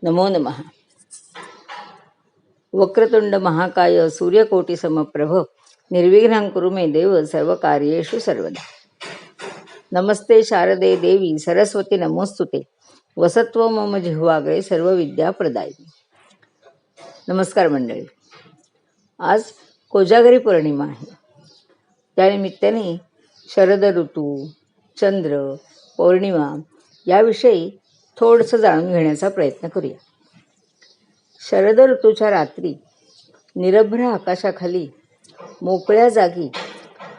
नमो नमः. वक्रतुंड महाकाय सूर्यकोटी समप्रभ निर्विघ्नं कुरु मे देव सर्व कार्येषु सर्वदा. नमस्ते शारदे देवी सरस्वती नमोस्तुते वसत्व मम जिह्वाग्रे सर्व विद्या प्रदायिनी. नमस्कार मंडळी. आज कोजागरी पौर्णिमा आहे. त्यानिमित्ताने शरद ऋतू, चंद्र, पौर्णिमा याविषयी थोडंसं जाणून घेण्याचा प्रयत्न करूया. शरद ऋतूच्या रात्री निरभ्र आकाशाखाली मोकळ्या जागी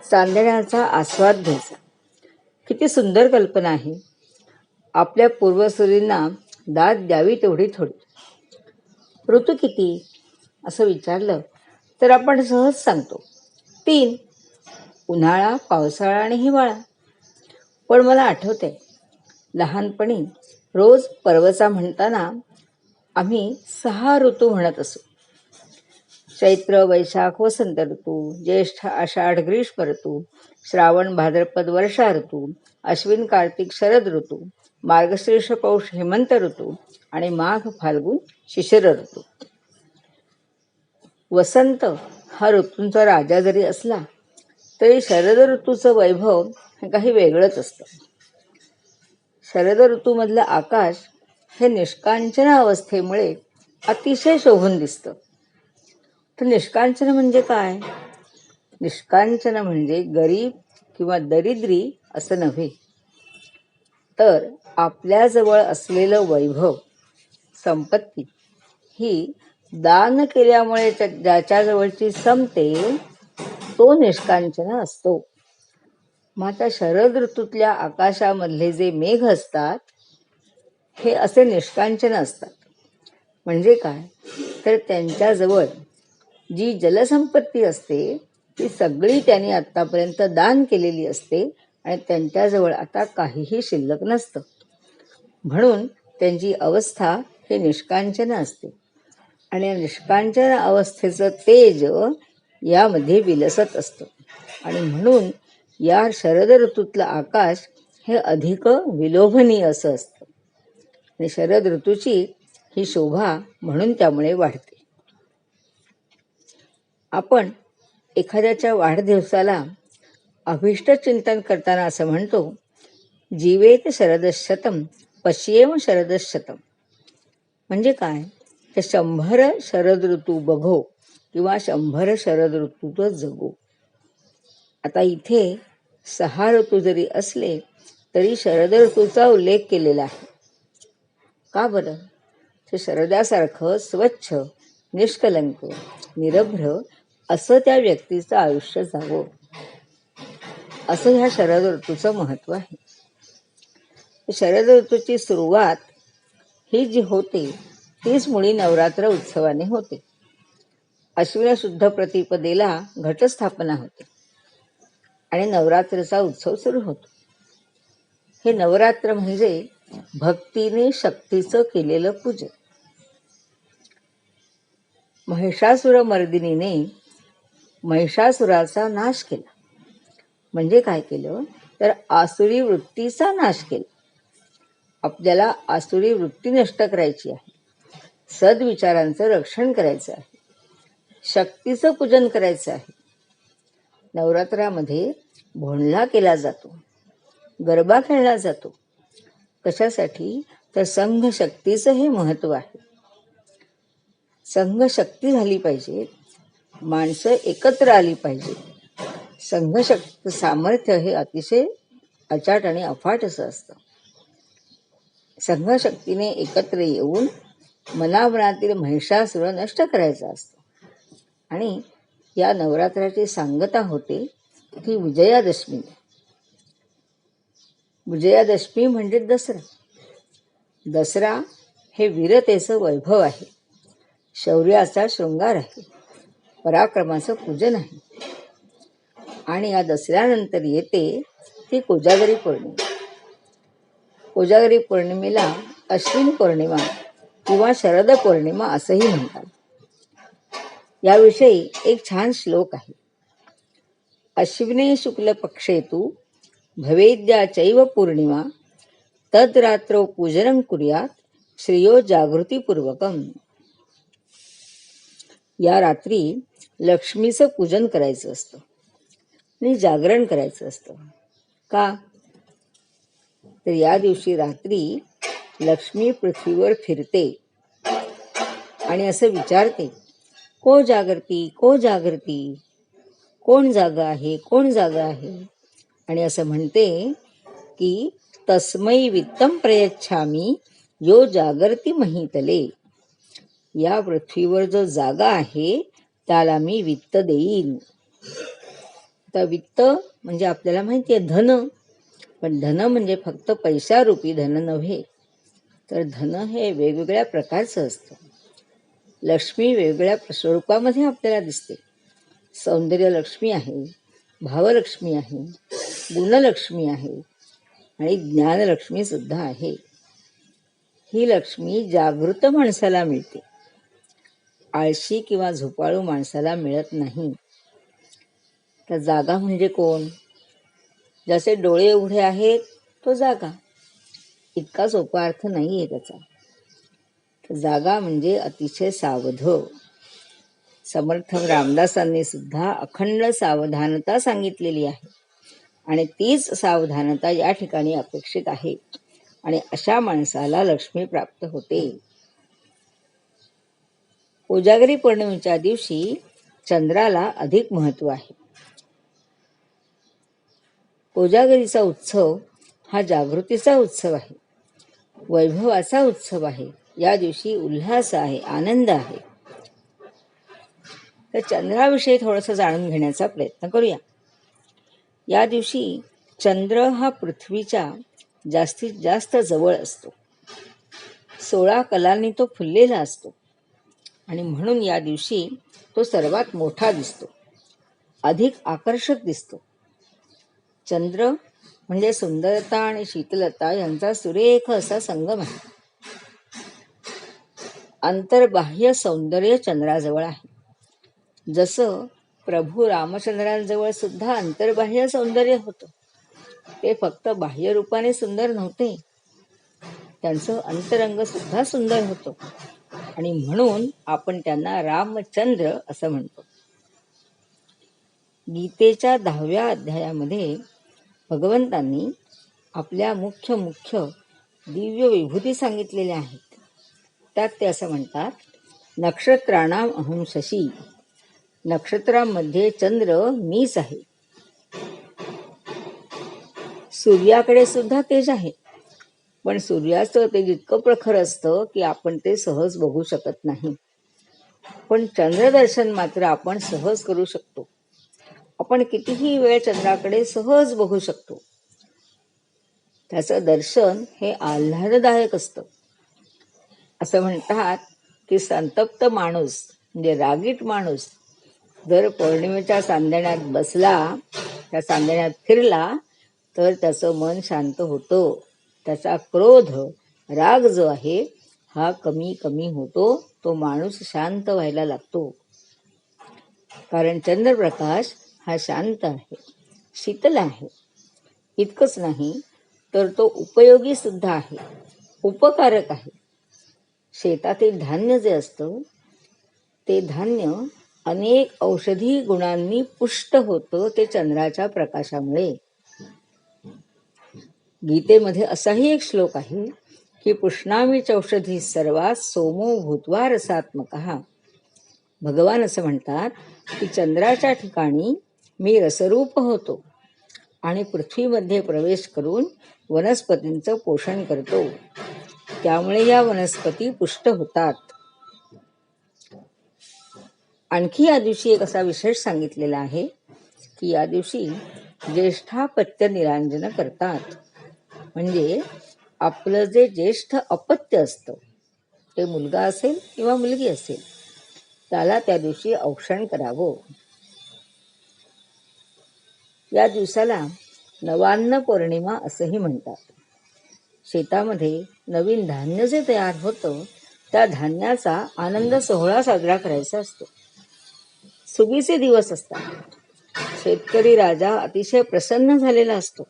चांदण्याचा आस्वाद घ्यायचा. किती सुंदर कल्पना आहे. आपल्या पूर्वसुरींना दाद द्यावी तेवढी थोडी. ऋतू किती असं विचारलं तर आपण सहज सांगतो 3: उन्हाळा, पावसाळा आणि हिवाळा. पण मला आठवतंय लहानपणी रोज पर्वचा म्हणताना आम्ही 6 ऋतू म्हणत असू. चैत्र, वैशाख, वसंत ऋतू, ज्येष्ठ, आषाढ, ग्रीष्म ऋतू, श्रावण, भाद्रपद, वर्षा ऋतू, अश्विन, कार्तिक, शरद ऋतू, मार्गशीर्ष, पौष, हेमंत ऋतू आणि माघ, फाल्गुन, शिशिर ऋतू. वसंत हा ऋतूंचा राजा जरी असला तरी शरद ऋतूचं वैभव हे काही वेगळंच असतं. शरद ऋतूमधलं आकाश हे निष्कांचन अवस्थेमुळे अतिशय शोभून दिसतं. तर निष्कांचन म्हणजे काय? निष्कांचन म्हणजे गरीब किंवा दरिद्री असं नव्हे, तर आपल्याजवळ असलेलं वैभव, संपत्ती ही दान केल्यामुळे ज्याच्याजवळची संपते तो निष्कांचन असतो. मग आता शरद ऋतूतल्या आकाशामधले जे मेघ असतात हे असे निष्कांचन असतात. म्हणजे काय? तर त्यांच्याजवळ जी जलसंपत्ती असते ती सगळी त्यांनी आत्तापर्यंत दान केलेली असते आणि त्यांच्याजवळ आता काहीही शिल्लक नसतं. म्हणून त्यांची अवस्था हे निष्कांचन असते आणि या निष्कांचन अवस्थेचं तेज यामध्ये विलसत असतं. आणि म्हणून या शरद ऋतूतलं आकाश हे अधिक विलोभनीय असं असतं आणि शरद ऋतूची ही शोभा म्हणून त्यामुळे वाढते. आपण एखाद्याच्या वाढदिवसाला अभिष्ट चिंतन करताना असं म्हणतो, जीवेत शरदशतम पश्येम शरदशतम. म्हणजे काय? तर 100 शरद ऋतू बघो किंवा 100 शरद ऋतू जगो. आता इथे 6 ऋतू जरी असले तरी शरद ऋतूचा उल्लेख केलेला आहे. का बरं? तर शरदासारखं स्वच्छ, निष्कलंक, निरभ्र असं त्या व्यक्तीचं आयुष्य जावं, असं ह्या शरद ऋतूचं महत्त्व आहे. शरद ऋतूची सुरुवात ही जी होते तीच मुळी नवरात्र उत्सवाने होते. अश्विन शुद्ध प्रतिपदेला घटस्थापना होते आणि नवरात्रचा उत्सव सुरू होतो. हे नवरात्र म्हणजे भक्तीने शक्तीचं केलेलं पूजन. महिषासुरमर्दिनीने महिषासुराचा नाश केला. म्हणजे काय केलं? तर आसुरी वृत्तीचा नाश केला. आपल्याला आसुरी वृत्ती नष्ट करायची आहे, सद्विचारांचं रक्षण करायचं आहे, शक्तीचं पूजन करायचं आहे. नवरात्रामध्ये भोंडला केला जातो, गरबा खेळला जातो. कशासाठी? तर संघ शक्तीचं हे महत्त्व आहे. संघ शक्ती झाली पाहिजे, माणसं एकत्र आली पाहिजे. संघशक्ती सामर्थ्य हे अतिशय अचाट आणि अफाट असं असतं. संघशक्तीने एकत्र येऊन मनामनातील महिषासुर नष्ट करायचा असतो. आणि या नवरात्राची सांगता होते ती विजयादशमी. विजयादशमी म्हणजे दसरा. दसरा हे वीरतेचं वैभव आहे, शौर्याचा शृंगार आहे, पराक्रमाचं पूजन आहे. आणि या दसऱ्यानंतर येते ती कोजागरी पौर्णिमा. कोजागरी पौर्णिमेला अश्विन पौर्णिमा किंवा शरद पौर्णिमा असंही म्हणतात. याविषयी एक छान श्लोक आहे. अश्विने शुक्ल पक्षे तु भवेद्या चैव पौर्णिमा तद्रात्रौ पूजनं कुर्यात श्रेयो जागृतीपूर्वकम. या रात्री लक्ष्मीचं पूजन करायचं असतं आणि जागरण करायचं असतं. का? तर या दिवशी रात्री लक्ष्मी पृथ्वीवर फिरते आणि असं विचारते, को जागृती, को जागृती, कोण जागा आहे, कोण जागा आहे. आणि असं म्हणते की तस्मै वित्तम प्रयच्छामी यो जागर्ती महीतले. या पृथ्वीवर जो जागा आहे त्याला मी वित्त देईन. आता वित्त म्हणजे आपल्याला माहिती आहे धन, पण धन म्हणजे फक्त पैशारूपी धन नव्हे, तर धन हे वेगवेगळ्या प्रकारचं असतं. लक्ष्मी वेगवेगळ्या स्वरूपामध्ये आपल्याला दिसते. सौंदर्य लक्ष्मी आहे, भावलक्ष्मी आहे, गुणलक्ष्मी आहे आणि ज्ञानलक्ष्मी सुद्धा आहे. ही लक्ष्मी जागृत माणसाला मिळते, आळशी किंवा झोपाळू माणसाला मिळत नाही. तर जागा म्हणजे कोण? जसे डोळे उघडे आहेत तो जागा, इतका सोपा अर्थ नाही आहे त्याचा. तर जागा म्हणजे अतिशय सावध. समर्थ रामदासांनी सुद्धा अखंड सावधानता सांगितलेली आहे आणि तीच सावधानता या ठिकाणी अपेक्षित आहे आणि अशा माणसाला लक्ष्मी प्राप्त होते. कोजागरी पौर्णिमेच्या दिवशी चंद्राला अधिक महत्त्व आहे. कोजागरीचा उत्सव हा जागृतीचा उत्सव आहे, वैभवाचा उत्सव आहे. या दिवशी उल्हास आहे, आनंद आहे. तर चंद्राविषयी थोडंसं जाणून घेण्याचा प्रयत्न करूया. या दिवशी चंद्र हा पृथ्वीच्या जास्तीत जास्त जवळ असतो. 16 कलांनी तो फुललेला असतो आणि म्हणून या दिवशी तो सर्वात मोठा दिसतो, अधिक आकर्षक दिसतो. चंद्र म्हणजे सुंदरता आणि शीतलता यांचा सुरेख असा संगम आहे. अंतर्बाह्य सौंदर्य चंद्राजवळ आहे. जसं प्रभू रामचंद्रांजवळ सुद्धा अंतर्बाह्य सौंदर्य होतं. ते फक्त बाह्य रूपाने सुंदर नव्हते, त्यांचं अंतरंग सुद्धा सुंदर होतं आणि म्हणून आपण त्यांना रामचंद्र असं म्हणतो. गीतेच्या 10व्या अध्यायामध्ये भगवंतांनी आपल्या मुख्य दिव्य विभूती सांगितलेल्या आहेत. त्यात ते असं म्हणतात, नक्षत्राणाम अहं शशी. नक्षत्रांमध्ये चंद्र मीच आहे. सूर्याकडे सुद्धा तेज आहे, पण सूर्याचं तेज इतकं प्रखर असतं की आपण ते सहज बघू शकत नाही. पण चंद्रदर्शन मात्र आपण सहज करू शकतो. आपण कितीही वेळ चंद्राकडे सहज बघू शकतो. त्याचं दर्शन हे आल्हाददायक असतं. असं म्हणतात की संतप्त माणूस म्हणजे रागीट माणूस जर पौर्णिमेच्या चांदण्यात बसला, त्या चांदण्यात फिरला, तर त्याचं मन शांत होतं. त्याचा क्रोध, राग जो आहे हा कमी कमी होतो. तो माणूस शांत व्हायला लागतो. कारण चंद्रप्रकाश हा शांत आहे, शीतल आहे. इतकंच नाही तर तो उपयोगी सुद्धा आहे, उपकारक आहे. शेतातील धान्य जे असतं ते धान्य अनेक औषधी गुणांनी पुष्ट होतं, ते चंद्राच्या प्रकाशामुळे. गीतेमध्ये असाही एक श्लोक आहे की पुष्णामी चौषधी सर्वात सोमो भूत्वा रसात्मकः. भगवान असं म्हणतात की चंद्राच्या ठिकाणी मी रसरूप होतो आणि पृथ्वीमध्ये प्रवेश करून वनस्पतींचं पोषण करतो. त्यामुळे या वनस्पती पुष्ट होतात. आणखी या दिवशी एक असा विशेष सांगितलेला आहे की या दिवशी ज्येष्ठापत्य निरांजन करतात. म्हणजे आपलं जे ज्येष्ठ अपत्य असतं, ते मुलगा असेल किंवा मुलगी असेल, त्याला त्या दिवशी औक्षण करावं. या दिवसाला नवान्न पौर्णिमा असंही म्हणतात. शेतामध्ये नवीन धान्य जे तयार होतं त्या धान्याचा आनंद सोहळा साजरा करायचा असतो. सुगीचे दिवस असतात. शेतकरी राजा अतिशय प्रसन्न झालेला असतो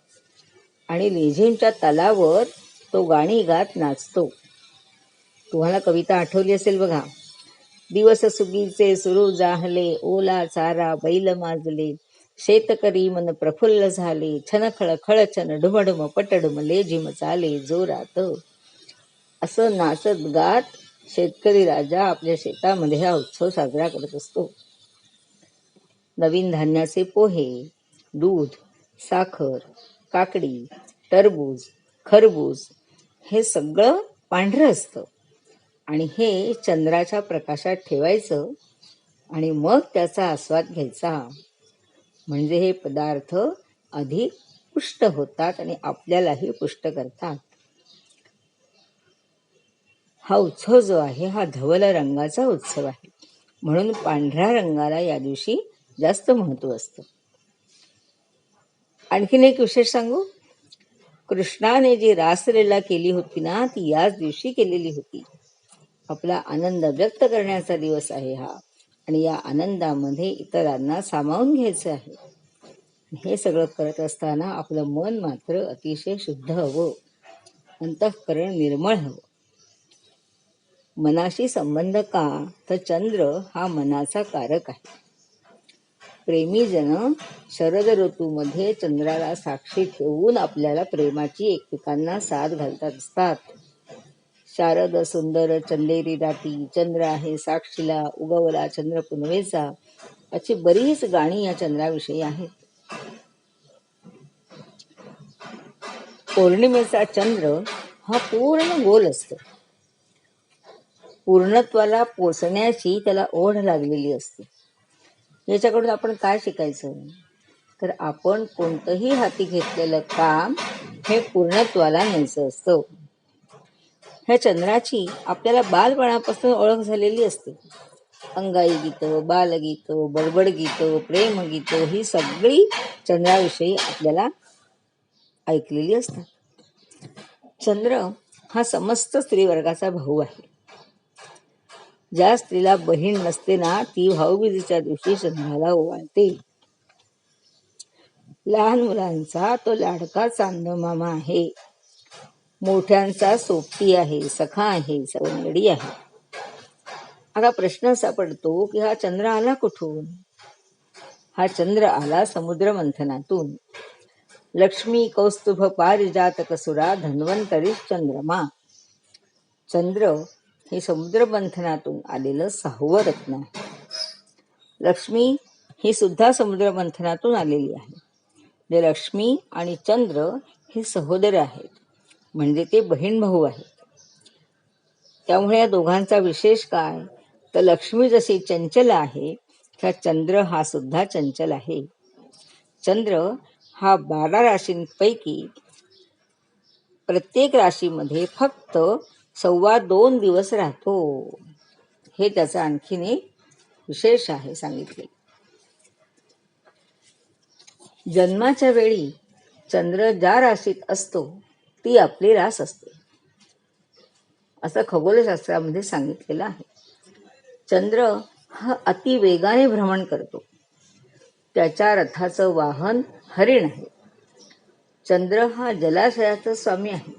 आणि लेझिमच्या तालावर तो गाणी गात नाचतो. तुम्हाला कविता आठवली असेल बघा. दिवस सुगीचे सुरू जाहले, ओला चारा बैल माजले, शेतकरी मन प्रफुल्ल झाले, छन खळखळ छन ढुमढुम पटढुम लेझिम चाले जोरात. असं नाचत गात शेतकरी राजा आपल्या शेतामध्ये हा उत्सव साजरा करत असतो. नवीन धान्याचे पोहे, दूध, साखर, काकडी, टरबूज, खरबूज हे सगळं पांढरं असतं आणि हे चंद्राच्या प्रकाशात ठेवायचं आणि मग त्याचा आस्वाद घ्यायचा. म्हणजे हे पदार्थ अधिक पुष्ट होतात आणि आपल्यालाही पुष्ट करतात. हा उत्सव जो आहे हा धवल रंगाचा उत्सव आहे, म्हणून पांढऱ्या रंगाला या दिवशी जास्त महत्व असतं. आणखीन एक विशेष सांगू. कृष्णाने जी रासलीला केली होती ना, ती याच दिवशी केलेली होती. आपला आनंद व्यक्त करण्याचा दिवस आहे हा आणि या आनंदामध्ये इतरांना सामावून घ्यायचं आहे. हे सगळं करत असताना आपलं मन मात्र अतिशय शुद्ध हवं, अंतःकरण निर्मळ हवं. मनाशी संबंध का, तर चंद्र हा मनाचा कारक आहे. प्रेमी जन शरद ऋतूमध्ये चंद्राला साक्षी ठेवून आपल्याला प्रेमाची एकमेकांना साथ घालतात असतात. शारद सुंदर चंदेरी राती, चंद्र आहे साक्षीला, उगवला चंद्र पुनवेचा, अशी बरीच गाणी या चंद्राविषयी आहेत. पौर्णिमेचा चंद्र हा पूर्ण गोल असतो. पूर्णत्वाला पोचण्याची त्याला ओढ लागलेली असते. याच्याकडून आपण काय शिकायचं, तर आपण कोणतंही हाती घेतलेलं काम हे पूर्णत्वाला न्यायचं असतं. ह्या चंद्राची आपल्याला बालपणापासून ओळख झालेली असते. अंगाई गीतं, बालगीतं, बडबड गीतं, प्रेमगीतं ही सगळी चंद्राविषयी आपल्याला ऐकलेली असतात. चंद्र हा समस्त स्त्रीवर्गाचा भाऊ आहे. ज्या स्त्रीला बहीण नसते ना, ती भाऊबीजेच्या दिवशी चंद्राला ओवाळते. लहान मुलांचा तो लाडका चांदमामा आहे. मोठ्यांचा सोबती आहे, सखा आहे, सवंगडी आहे. आता प्रश्न असा पडतो की हा चंद्र आला कुठून? हा चंद्र आला समुद्र मंथनातून. लक्ष्मी कौस्तुभ पारिजातक सुरा धन्वंतरी चंद्रमा. चंद्र हे समुद्र मंथनातून आलेलं 6वं रत्न आहे. लक्ष्मी ही सुद्धा समुद्र मंथनातून आलेली आहे. जे लक्ष्मी आणि चंद्र हे सहोदर आहेत, म्हणजे ते बहीण भाऊ आहेत. त्यामुळे या दोघांचा विशेष काय, तर लक्ष्मी जशी चंचल आहे, त्या चंद्र हा सुद्धा चंचल आहे. चंद्र हा 12 राशींपैकी प्रत्येक राशीमध्ये फक्त 2.25 दिवस राहतो. हे त्याचं आणखीन एक विशेष आहे सांगितले. जन्माच्या वेळी चंद्र ज्या राशीत असतो ती आपली रास असते, असं खगोलशास्त्रामध्ये सांगितलेलं आहे. चंद्र हा अति वेगाने भ्रमण करतो. त्याच्या रथाचं वाहन हरिण आहे. चंद्र हा जलाशयाचा स्वामी आहे.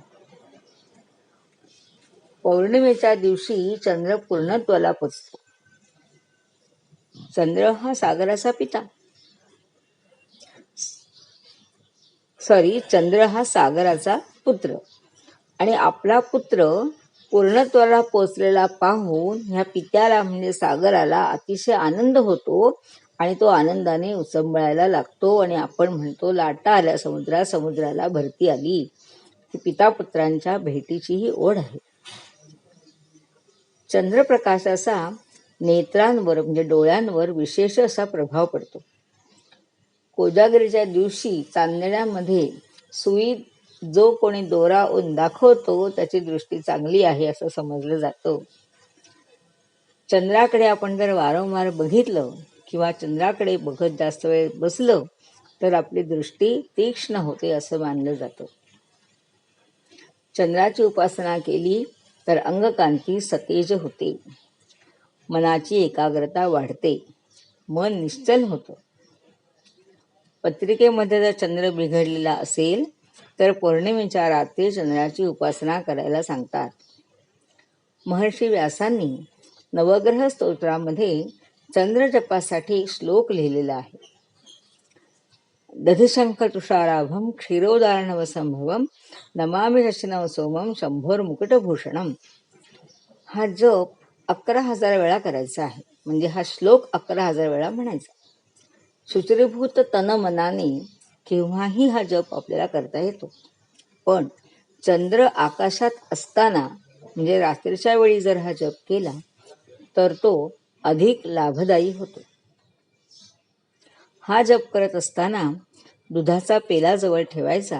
पौर्णिमेच्या दिवशी चंद्र पूर्णत्वाला पोचतो. चंद्र हा सागराचा पिता, चंद्र हा सागराचा पुत्र आणि आपला पुत्र पूर्णत्वाला पोचलेला पाहून ह्या पित्याला म्हणजे सागराला अतिशय आनंद होतो आणि तो आनंदाने उचंबळायला लागतो आणि आपण म्हणतो लाटा आल्या समुद्रात, समुद्राला भरती आली. ही पिता पुत्रांच्या भेटीची ही ओढ आहे. चंद्रप्रकाशाचा नेत्रांवर म्हणजे डोळ्यांवर विशेष असा प्रभाव पडतो. कोजागिरीच्या दिवशी चांदण्यामध्ये सुई जो कोणी दोरा दाखवतो त्याची दृष्टी चांगली आहे असं समजलं जातं. चंद्राकडे आपण जर वारंवार बघितलं किंवा चंद्राकडे बघत जास्त वेळ बसलं तर आपली दृष्टी तीक्ष्ण होते असं मानलं जातं. चंद्राची उपासना केली तर अंगकांती सतेज होते, मनाची एकाग्रता वाढते, मन निश्चल होतं. पत्रिकेमध्ये जर चंद्र बिघडलेला असेल तर पौर्णिमेच्या रात्री चंद्राची उपासना करायला सांगतात. महर्षी व्यासांनी नवग्रह स्तोत्रामध्ये चंद्रजपासाठी श्लोक लिहिलेला आहे. दधिशंख तुषाराभम क्षीरोदारणवसंभवम नमामि शशिनव सोमम शंभोर मुकुटभूषणम. हा जप 11,000 वेळा करायचा आहे. म्हणजे हा श्लोक 11,000 वेळा म्हणायचा. शुचिरीभूत तन मनाने केव्हाही हा जप आपल्याला करता येतो. पण चंद्र आकाशात असताना म्हणजे रात्रीच्या वेळी जर हा जप केला तर तो अधिक लाभदायी होतो. हा जप करत असताना दुधाचा पेला जवळ ठेवायचा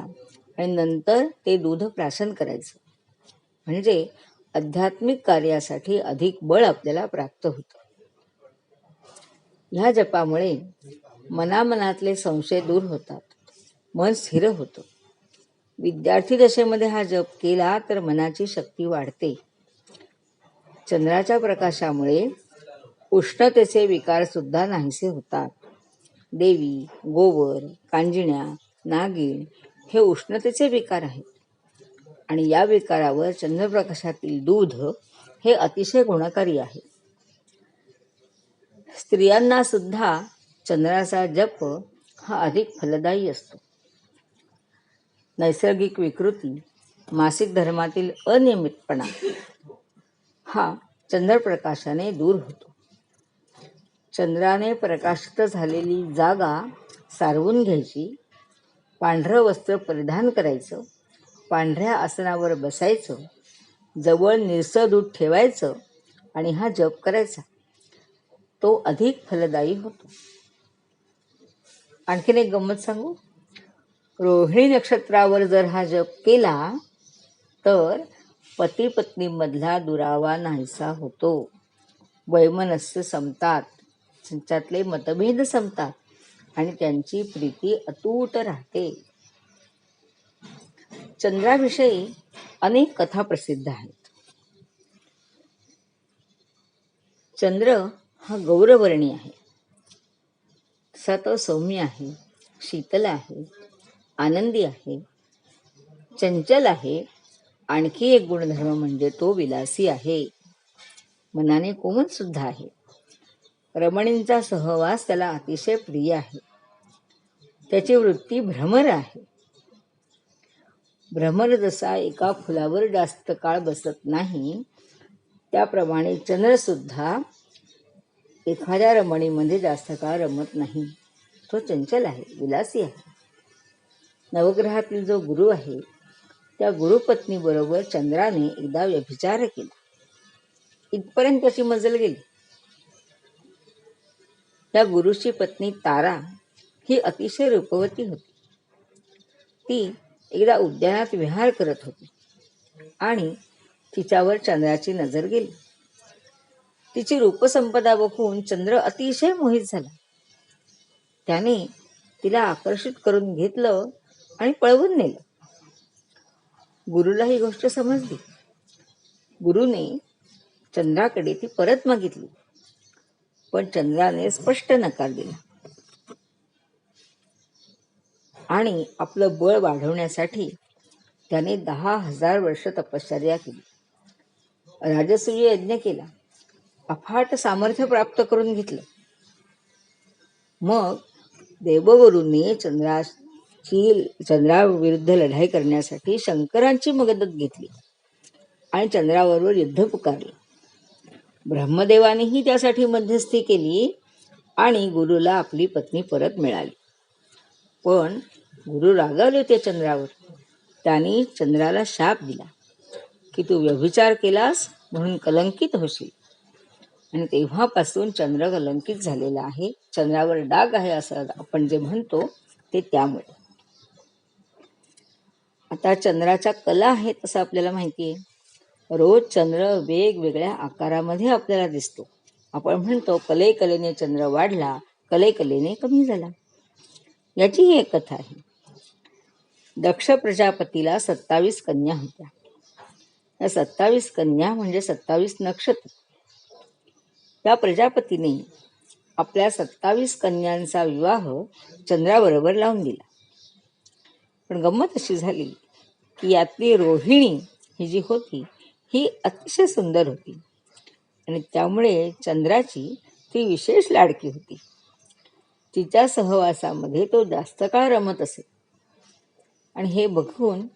आणि नंतर ते दूध प्राशन करायचं. म्हणजे आध्यात्मिक कार्यासाठी अधिक बळ आपल्याला प्राप्त होतं. ह्या जपामुळे मनामनातले संशय दूर होतात, मन स्थिर होतं. विद्यार्थी दशेमध्ये हा जप केला तर मनाची शक्ती वाढते. चंद्राच्या प्रकाशामुळे उष्णतेचे विकार सुद्धा नाहीसे होतात. देवी, गोवर, कांजिण्या, नागिण हे उष्णतेचे विकार आहेत आणि या विकारावर चंद्रप्रकाशातील दूध हे अतिशय गुणकारी आहे. स्त्रियांना सुद्धा चंद्राचा जप हा अधिक फलदायी असतो. नैसर्गिक विकृती, मासिक धर्मातील अनियमितपणा हा चंद्रप्रकाशाने दूर होतो. चंद्राने प्रकाशित झालेली जागा सारवून घ्यायची, पांढरं वस्त्र परिधान करायचं, पांढऱ्या आसनावर बसायचं, जवळ निळसर दूध ठेवायचं आणि हा जप करायचा. तो अधिक फलदायी होतो. आणखीन एक गंमत सांगू. रोहिणी नक्षत्रावर जर हा जप केला तर पती पत्नीमधला दुरावा नाहीसा होतो. वैमनस्य संपतात, त्यांच्यातले मतभेद संपतात आणि त्यांची प्रीती अतूट राहते. चंद्राविषयी अनेक कथा प्रसिद्ध आहेत. चंद्र हा गौरवर्णी आहे. तसा तो सौम्य आहे, शीतल आहे, आनंदी आहे, चंचल आहे. आणखी एक गुणधर्म म्हणजे तो विलासी आहे, मनाने कोमल सुद्धा आहे. रमणींचा सहवास त्याला अतिशय प्रिय आहे. त्याची वृत्ती भ्रमर आहे. भ्रमर जसा एका फुलावर जास्त काळ बसत नाही, त्याप्रमाणे चंद्र सुद्धा एखाद्या रमणीमध्ये जास्त काळ रमत नाही. तो चंचल आहे, विलासी आहे. नवग्रहातील जो गुरु आहे त्या गुरुपत्नीबरोबर चंद्राने एकदा व्यभिचार केला. इथपर्यंत त्याची मजल गेली. त्या गुरुची पत्नी तारा ही अतिशय रूपवती होती. ती एकदा उद्यानात विहार करत होती आणि तिच्यावर चंद्राची नजर गेली. तिची रूपसंपदा बघून चंद्र अतिशय मोहित झाला. त्याने तिला आकर्षित करून घेतलं आणि पळवून नेलं. गुरुला ही गोष्ट समजली. गुरुने चंद्राकडे ती परत मागितली, पण चंद्राने स्पष्ट नकार दिला आणि आपलं बळ वाढवण्यासाठी त्याने 10,000 वर्ष तपश्चर्या केली, राजसूय यज्ञ केला, अफाट सामर्थ्य प्राप्त करून घेतलं. मग देवगुरूंनी चंद्राविरुद्ध लढाई करण्यासाठी शंकरांची मदत घेतली आणि चंद्राबरोबर युद्ध पुकारले. ब्रह्मदेवानेही त्यासाठी मध्यस्थी केली आणि गुरुला आपली पत्नी परत मिळाली. पण गुरु रागावले होते चंद्रावर. त्यांनी चंद्राला शाप दिला की तू व्यभिचार केलास म्हणून कलंकित होशील. आणि तेव्हापासून चंद्र कलंकित झालेला आहे. चंद्रावर डाग आहे असं आपण जे म्हणतो ते त्यामुळे. आता चंद्राच्या कला आहेत असं आपल्याला माहिती आहे. रोज चंद्र वेगवेगळ्या आकारामध्ये आपल्याला दिसतो. आपण म्हणतो कलेकलेने चंद्र वाढला, कलेकलेने कमी झाला. याची ही एक कथा आहे. दक्ष प्रजापतीला 27 कन्या होत्या. या 27 कन्या म्हणजे 27 नक्षत्र. त्या प्रजापतीने आपल्या 27 कन्यांचा विवाह चंद्राबरोबर लावून दिला. पण गंमत अशी झाली की यातली रोहिणी ही जी होती ही अतिशय सुंदर होती आणि त्यामुळे चंद्राची ती विशेष लाडकी होती. तिच्या सहवासामध्ये तो जास्त काळ रमत असे आणि हे बघून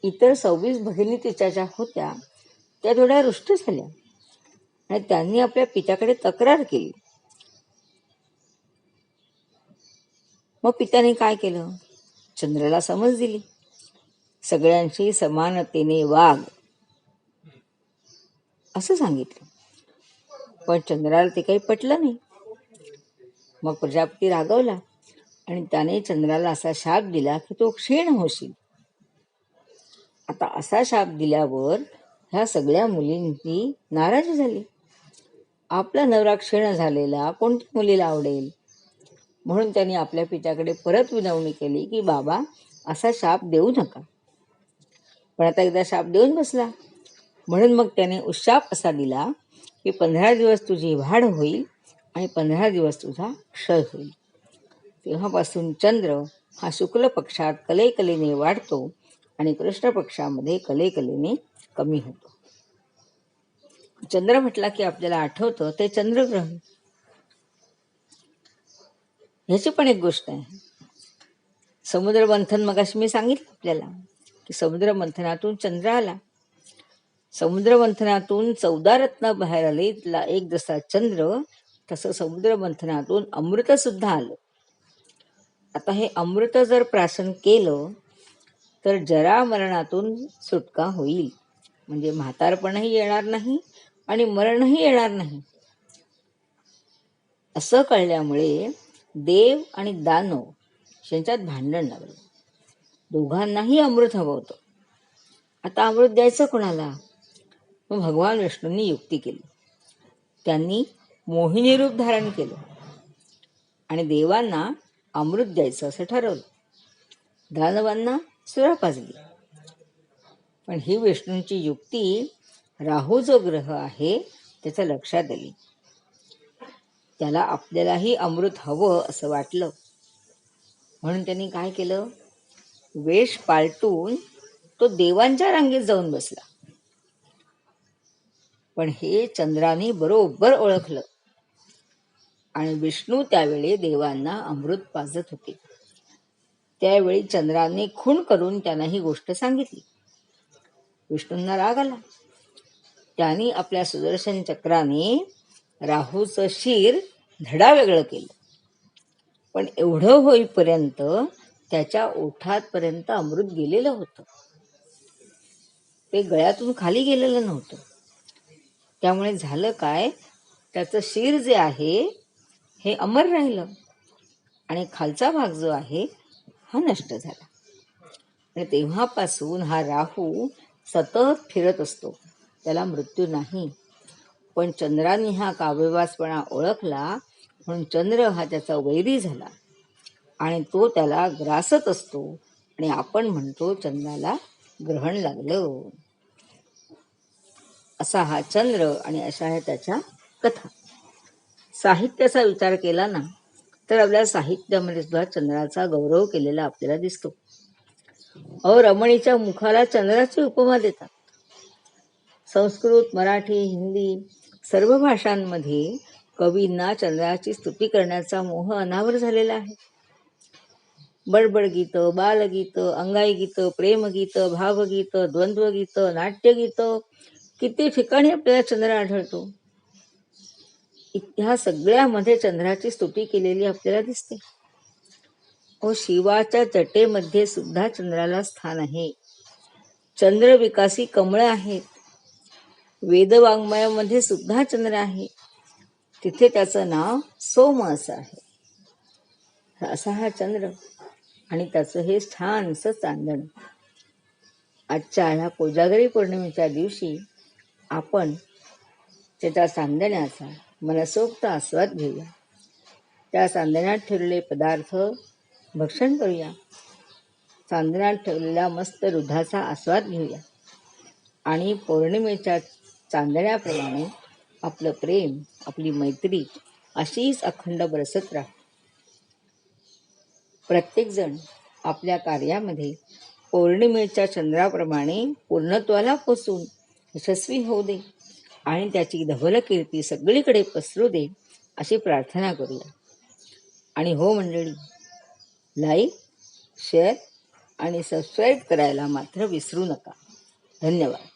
इतर 26 भगिनी तिच्या ज्या होत्या त्या थोड्या रुष्ट झाल्या आणि त्यांनी आपल्या पित्याकडे तक्रार केली. मग पित्याने काय केलं? चंद्राला समज दिली, सगळ्यांशी समानतेने वाग असं सांगितलं. पण चंद्राला ते काही पटलं नाही. मग प्रजापती रागवला आणि त्याने चंद्राला असा शाप दिला की तो क्षीण होशील. आता असा शाप दिल्यावर ह्या सगळ्या मुलींची नाराजी झाली. आपला नवरा क्षीण झालेला कोणत्या मुलीला आवडेल? म्हणून त्यांनी आपल्या पित्याकडे परत विनवणी केली की बाबा असा शाप देऊ नका. पण आता एकदा शाप देऊन बसला, म्हणून मग त्याने उशाप असा दिला की 15 दिवस तुझी वाढ होईल आणि 15 दिवस तुझा क्षय होईल. तेव्हापासून चंद्र हा शुक्ल पक्षात कलेकलेने वाढतो आणि कृष्ण पक्षामध्ये कलेकलेने कमी होतो. चंद्र म्हटला की आपल्याला आठवतं ते चंद्रग्रहण. ह्याची पण एक गोष्ट आहे. समुद्र मंथन मगाशी मी सांगितलं आपल्याला की समुद्र मंथनातून चंद्र आला. समुद्र मंथनातून 14 रत्न बाहेर आले. तिला एक जसा चंद्र तसं समुद्र मंथनातून अमृत सुद्धा आलं. आता हे अमृत जर प्राशन केलं तर जरा मरणातून सुटका होईल, म्हणजे म्हातारपणही येणार नाही आणि मरणही येणार नाही. असं कळल्यामुळे देव आणि दानव यांच्यात भांडण लागलं. दोघांनाही अमृत हवं होतं. आता अमृत द्यायचं कोणाला? मग भगवान विष्णूंनी युक्ती केली. त्यांनी मोहिनी रूप धारण केलं आणि देवांना अमृत द्यायचं असं ठरवलं. दानवांना सुरा पाजली. पण ही विष्णूंची युक्ती राहू जो ग्रह आहे त्याच्या लक्षात आली. त्याला आपल्यालाही अमृत हवं असं वाटलं, म्हणून त्यांनी काय केलं? वेश पालटून तो देवांच्या रांगेत जाऊन बसला. पण हे चंद्राने बरोबर ओळखलं आणि विष्णू त्यावेळी देवांना अमृत पाजत होते. त्यावेळी चंद्राने खूण करून त्यांना ही गोष्ट सांगितली. विष्णूंना राग आला. त्यांनी आपल्या सुदर्शन चक्राने राहूचं शिर धडा वेगळं केलं. पण एवढं होईपर्यंत त्याच्या ओठातपर्यंत अमृत गेलेलं होतं. ते गळ्यातून खाली गेलेलं नव्हतं. त्यामुळे झालं काय? त्याचं शिर जे आहे हे अमर राहिलं आणि खालचा भाग जो आहे हा नष्ट झाला. आणि तेव्हापासून हा राहू सतत फिरत असतो, त्याला मृत्यू नाही. पण चंद्राने हा काव्यवासपणा ओळखला म्हणून चंद्र हा त्याचा वैरी झाला आणि तो त्याला ग्रासत असतो आणि आपण म्हणतो चंद्राला ग्रहण लागलं. असा हा चंद्र आणि अशा ह्या त्याच्या कथा. साहित्याचा विचार केला ना तर आपल्या साहित्यामध्ये सुद्धा चंद्राचा गौरव केलेला आपल्याला दिसतो. रमणीच्या मुखाला चंद्राची उपमा देतात. संस्कृत, मराठी, हिंदी सर्व भाषांमध्ये कवींना चंद्राची स्तुती करण्याचा मोह अनावर झालेला आहे. बडबड गीतं, बालगीतं, अंगाई गीतं, प्रेमगीतं, भावगीतं, द्वंद्वगीतं, नाट्यगीतं किती ठिकाणी आपल्याला चंद्र आढळतो. ह्या सगळ्यामध्ये चंद्राची स्तुती केलेली आपल्याला दिसते. शिवाच्या जटेमध्ये सुद्धा चंद्राला स्थान आहे. चंद्र विकासी कमळ आहेत. वेदवाङ्मयामध्ये सुद्धा चंद्र आहे. तिथे त्याचं नाव सोम असं आहे. असा हा चंद्र आणि त्याचं हे छानसं चांदण. आजच्या ह्या कोजागरी पौर्णिमेच्या दिवशी आपण त्याच्या चांदण्याचा मनसोक्त आस्वाद घेऊया. त्या चांदण्यात ठेवलेले पदार्थ भक्षण करूया. चांदण्यात ठेवलेल्या मस्त दुधाचा आस्वाद घेऊया आणि पौर्णिमेच्या चांदण्याप्रमाणे आपलं प्रेम, आपली मैत्री अशीच अखंड बरसत राहा. प्रत्येकजण आपल्या कार्यामध्ये पौर्णिमेच्या चंद्राप्रमाणे पूर्णत्वाला पोचून यशस्वी होऊ दे आणि त्याची धवल कीर्ती सगळीकडे पसरू दे अशी प्रार्थना करूया. आणि हो मंडळी, लाईक, शेअर आणि सबस्क्राईब करायला मात्र विसरू नका. धन्यवाद.